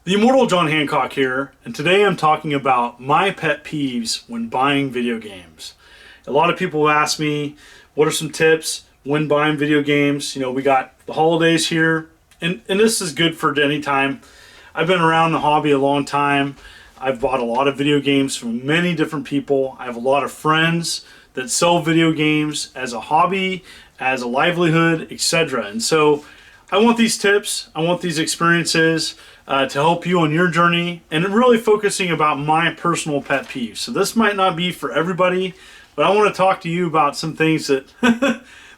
The immortal John Hancock here, and today I'm talking about my pet peeves when buying video games. A lot of people have asked me, what are some tips when buying video games? You know, we got the holidays here, and this is good for any time. I've been around the hobby a long time. I've bought a lot of video games from many different people. I have a lot of friends that sell video games as a hobby, as a livelihood, etc. And so I want these tips, I want these experiences to help you on your journey, and really focusing about my personal pet peeves. So this might not be for everybody, but I want to talk to you about some things that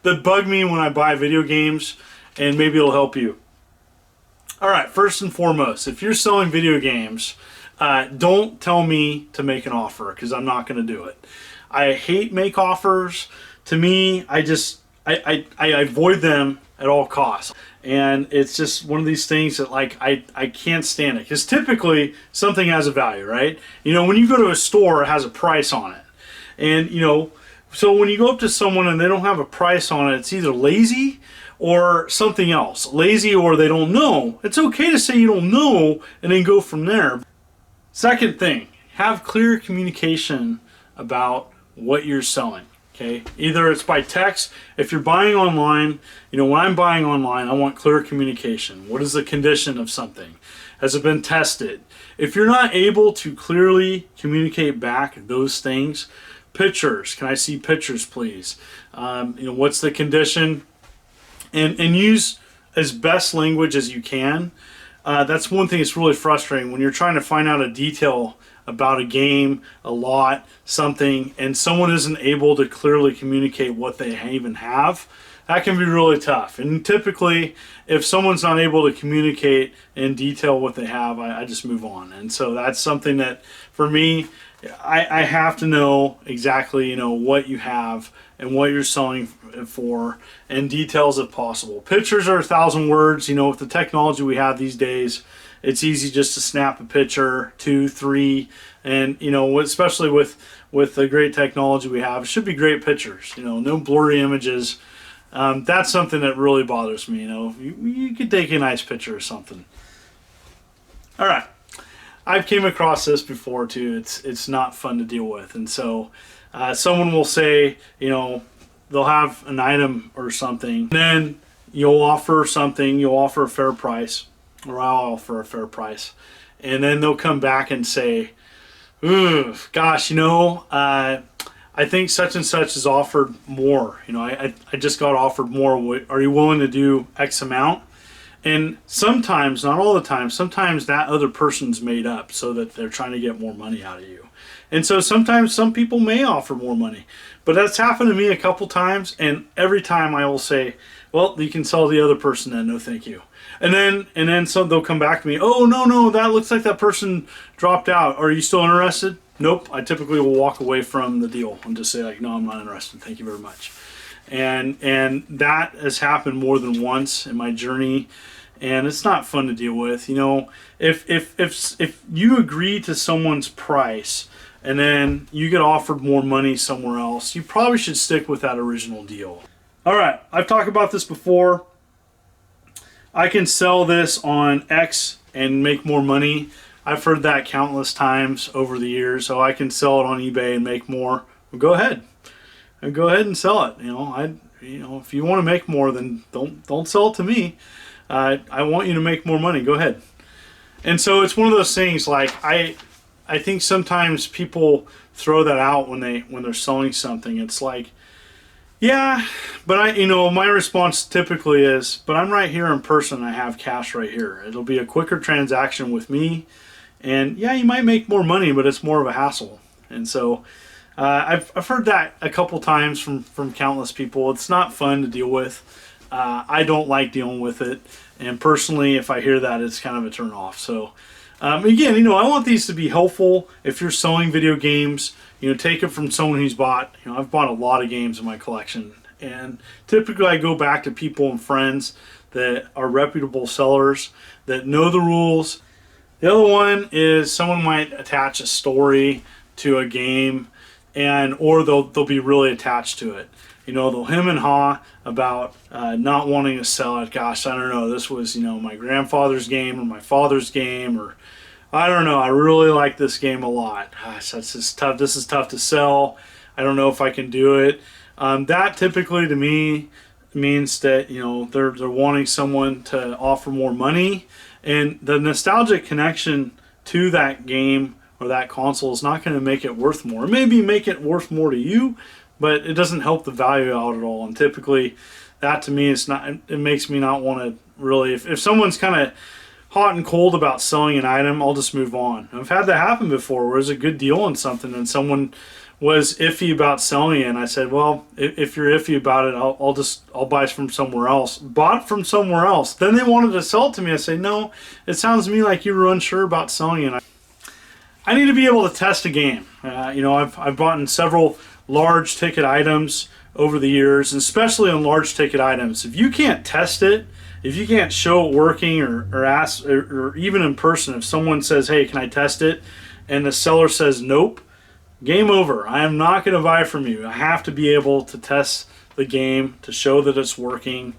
that bug me when I buy video games, and maybe it'll help you. Alright, first and foremost, if you're selling video games, don't tell me to make an offer, because I'm not going to do it. I hate make offers. To me, I avoid them at all costs. And it's just one of these things that I can't stand it. Because typically something has a value, right? You know, when you go to a store, it has a price on it. And, you know, so when you go up to someone and they don't have a price on it, it's either lazy or something else. Lazy or they don't know. It's okay to say you don't know and then go from there. Second thing, have clear communication about what you're selling. Okay, either it's by text. If you're buying online, you know, when I'm buying online, I want clear communication. What is the condition of something? Has it been tested? If you're not able to clearly communicate back those things, pictures. Can I see pictures, please? You know, what's the condition? And use as best language as you can. That's one thing that's really frustrating when you're trying to find out a detail about a game, a lot, something, and someone isn't able to clearly communicate what they even have. That can be really tough. And typically, if someone's not able to communicate in detail what they have, I just move on. And so that's something that, for me, I have to know exactly, you know, what you have and what you're selling for, and details if possible. Pictures are 1,000 words. You know, with the technology we have these days, it's easy just to snap a picture, 2, 3, and you know, especially with the great technology we have, it should be great pictures. You know, no blurry images. That's something that really bothers me. You know, you could take a nice picture or something. All right, I've came across this before too. It's not fun to deal with, and so someone will say, you know, they'll have an item or something, and then you'll offer something, you'll offer a fair price, or I'll offer a fair price, and then they'll come back and say, "Ooh, gosh, you know, I think such and such is offered more. You know, I just got offered more. Are you willing to do X amount?" And sometimes, not all the time, sometimes that other person's made up so that they're trying to get more money out of you. And so sometimes some people may offer more money, but that's happened to me a couple times, and every time I will say, "Well, you can sell the other person then, no thank you." And then so they'll come back to me, "Oh, no, that looks like that person dropped out. Are you still interested?" Nope. I typically will walk away from the deal and just say, like, "No, I'm not interested. Thank you very much." And that has happened more than once in my journey, and it's not fun to deal with. You know, if you agree to someone's price and then you get offered more money somewhere else, you probably should stick with that original deal. All right, I've talked about this before. I can sell this on X and make more money. I've heard that countless times over the years. So I can sell it on eBay and make more. Well, go ahead. And go ahead and sell it. You know, if you want to make more, then don't sell it to me. I want you to make more money. Go ahead. And so it's one of those things. Like I think sometimes people throw that out when they're selling something. It's like, yeah, but my response typically is, but I'm right here in person. I have cash right here. It'll be a quicker transaction with me, and yeah, you might make more money, but it's more of a hassle. And so I've heard that a couple times from countless people. It's not fun to deal with. I don't like dealing with it, and personally, if I hear that, it's kind of a turn off. So again, you know, I want these to be helpful. If you're selling video games, you know, take it from someone who's bought, you know, I've bought a lot of games in my collection, and typically I go back to people and friends that are reputable sellers that know the rules. The other one is someone might attach a story to a game, or they'll be really attached to it. You know, they'll hem and haw about not wanting to sell it. Gosh, I don't know. This was, you know, my grandfather's game or my father's game, or I don't know. I really like this game a lot. Gosh, that's just tough. This is tough to sell. I don't know if I can do it. That typically to me means that, you know, they're wanting someone to offer more money, and the nostalgic connection to that game or that console is not going to make it worth more. Maybe make it worth more to you, but it doesn't help the value out at all. And typically, that to me is not. It makes me not want to really. If someone's kind of hot and cold about selling an item, I'll just move on. I've had that happen before, where there's a good deal on something and someone was iffy about selling it, and I said, well, if you're iffy about it, I'll buy it from somewhere else. Bought from somewhere else. Then they wanted to sell it to me. I say, no, it sounds to me like you were unsure about selling it. I need to be able to test a game. You know, I've bought in several large ticket items over the years, and especially on large ticket items. If you can't test it, if you can't show it working or ask, or even in person, if someone says, hey, can I test it? And the seller says, nope, game over. I am not going to buy from you. I have to be able to test the game to show that it's working.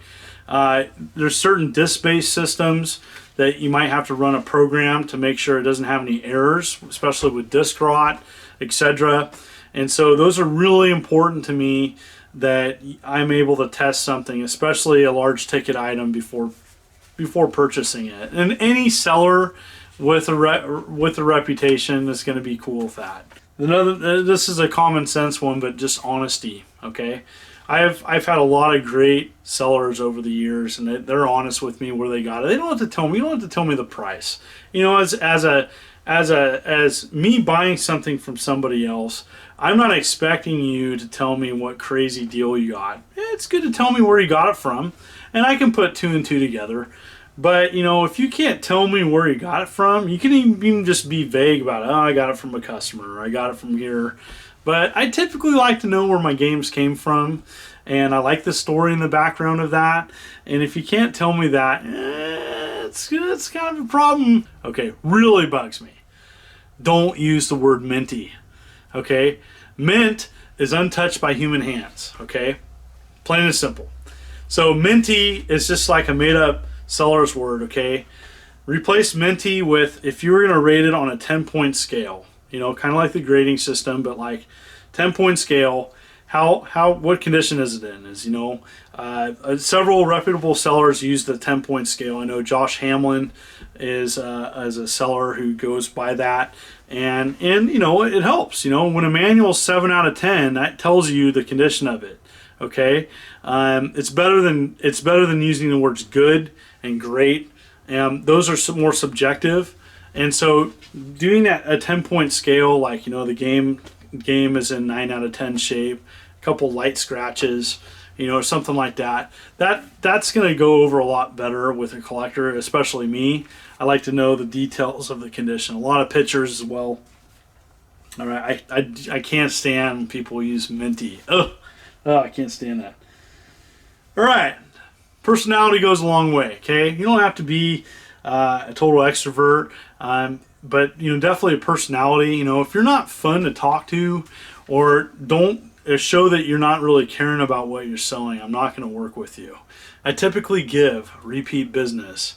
There's certain disk-based systems that you might have to run a program to make sure it doesn't have any errors, especially with disk rot, etc. And so those are really important to me, that I'm able to test something, especially a large ticket item, before purchasing it. And any seller with a reputation is going to be cool with that. This is a common sense one, but just honesty. Okay, I've had a lot of great sellers over the years, and they're honest with me where they got it. They don't have to tell me. You don't have to tell me the price. You know, as me buying something from somebody else, I'm not expecting you to tell me what crazy deal you got. It's good to tell me where you got it from, and I can put two and two together. But, you know, if you can't tell me where you got it from, you can even just be vague about it. Oh, I got it from a customer, or I got it from here. But I typically like to know where my games came from, and I like the story in the background of that. And if you can't tell me that, it's kind of a problem. Okay, really bugs me. Don't use the word minty. Okay, mint is untouched by human hands. Okay, plain and simple. So minty is just like a made-up seller's word. Okay, replace minty with, if you were going to rate it on a 10-point scale, you know, kind of like the grading system, but like 10-point scale, what condition is it in? Is, you know, several reputable sellers use the 10-point scale. I know Josh Hamlin is a seller who goes by that, and you know, it helps. You know, when a manual's 7 out of 10, that tells you the condition of it. Okay, it's better than using the words good and great. Those are some more subjective, and so doing that a 10-point scale, like, you know, the game is in 9 out of 10 shape, a couple light scratches, you know, or something like that. That's going to go over a lot better with a collector, especially me. I like to know the details of the condition. A lot of pictures as well. All right, I can't stand when people use minty. Oh, I can't stand that. All right, personality goes a long way. Okay, you don't have to be a total extrovert, but, you know, definitely a personality. You know, if you're not fun to talk to, or don't show that you're not really caring about what you're selling, I'm not going to work with you. I typically give repeat business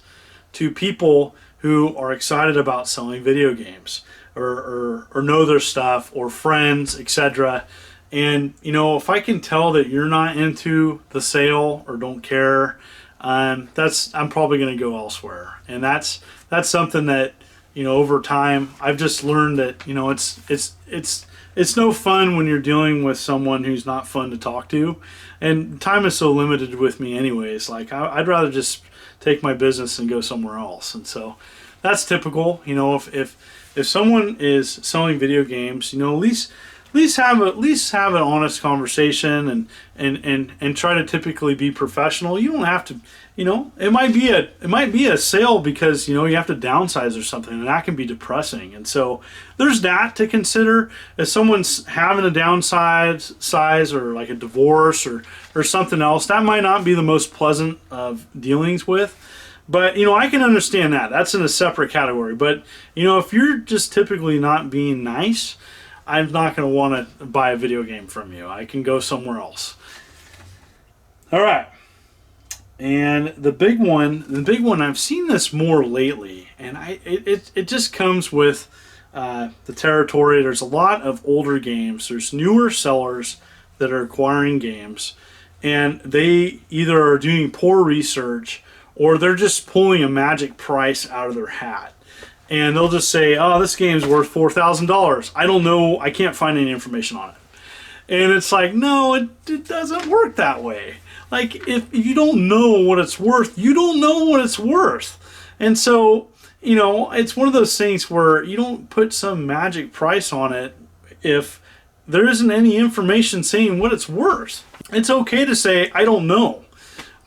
to people who are excited about selling video games, or know their stuff, or friends, etc. And, you know, if I can tell that you're not into the sale or don't care, I'm probably going to go elsewhere. And that's something that, you know, over time I've just learned that, you know, it's no fun when you're dealing with someone who's not fun to talk to, and time is so limited with me anyways. Like, I'd rather just take my business and go somewhere else. And so that's typical. You know, if someone is selling video games, you know, at least have an honest conversation, and try to typically be professional. You don't have to, you know, it might be a sale because, you know, you have to downsize or something, and that can be depressing. And so there's that to consider. If someone's having a downsize, or like a divorce, or something else, that might not be the most pleasant of dealings with. But, you know, I can understand that. That's in a separate category. But, you know, if you're just typically not being nice, I'm not going to want to buy a video game from you. I can go somewhere else. All right. And the big one, I've seen this more lately, and it just comes with the territory. There's a lot of older games. There's newer sellers that are acquiring games, and they either are doing poor research or they're just pulling a magic price out of their hat. And they'll just say, oh, this game's worth $4,000. I don't know. I can't find any information on it. And it's like, no, it doesn't work that way. Like, if you don't know what it's worth, you don't know what it's worth. And so, you know, it's one of those things where you don't put some magic price on it if there isn't any information saying what it's worth. It's okay to say, I don't know.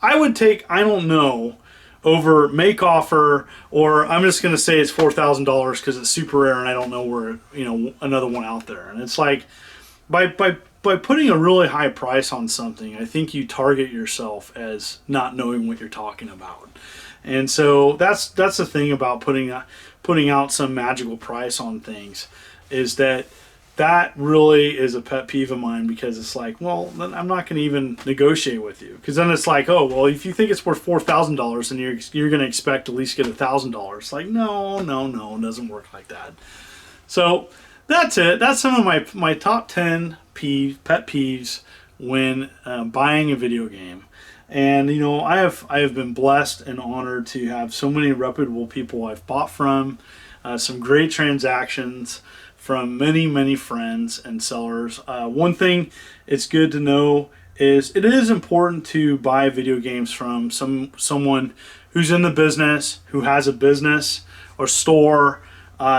I would take I don't know over make offer, or I'm just going to say it's $4,000 because it's super rare and I don't know where, you know, another one out there. And it's like, by putting a really high price on something, I think you target yourself as not knowing what you're talking about. And so that's the thing about putting out some magical price on things, is that really is a pet peeve of mine, because it's like, well, then I'm not going to even negotiate with you, because then it's like, oh, well, if you think it's worth $4,000, then you're going to expect to at least get $1,000. Like, no, it doesn't work like that. So that's it. That's some of my top 10 pet peeves when buying a video game. And you know, I have been blessed and honored to have so many reputable people I've bought from, some great transactions from many friends and sellers. One thing it's good to know is it is important to buy video games from someone who's in the business, who has a business or store,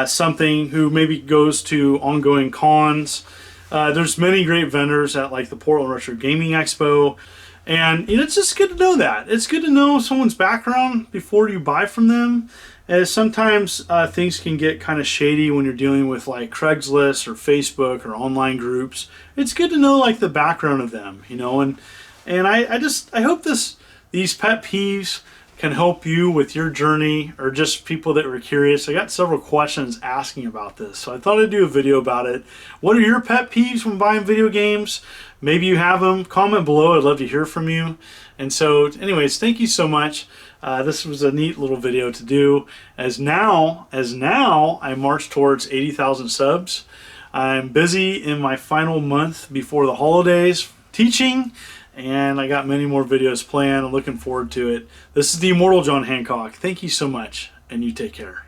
something who maybe goes to ongoing cons. There's many great vendors at like the Portland Retro Gaming Expo, and you know, it's just good to know that. It's good to know someone's background before you buy from them, as sometimes things can get kind of shady when you're dealing with like Craigslist or Facebook or online groups. It's good to know like the background of them, you know, and I hope these pet peeves can help you with your journey, or just people that were curious. I got several questions asking about this, so I thought I'd do a video about it. What are your pet peeves when buying video games? Maybe you have them. Comment below. I'd love to hear from you. And so anyways, thank you so much. This was a neat little video to do, as now I march towards 80,000 subs. I'm busy in my final month before the holidays teaching, and I got many more videos planned. I'm looking forward to it. This is the Immortal John Hancock. Thank you so much, and you take care.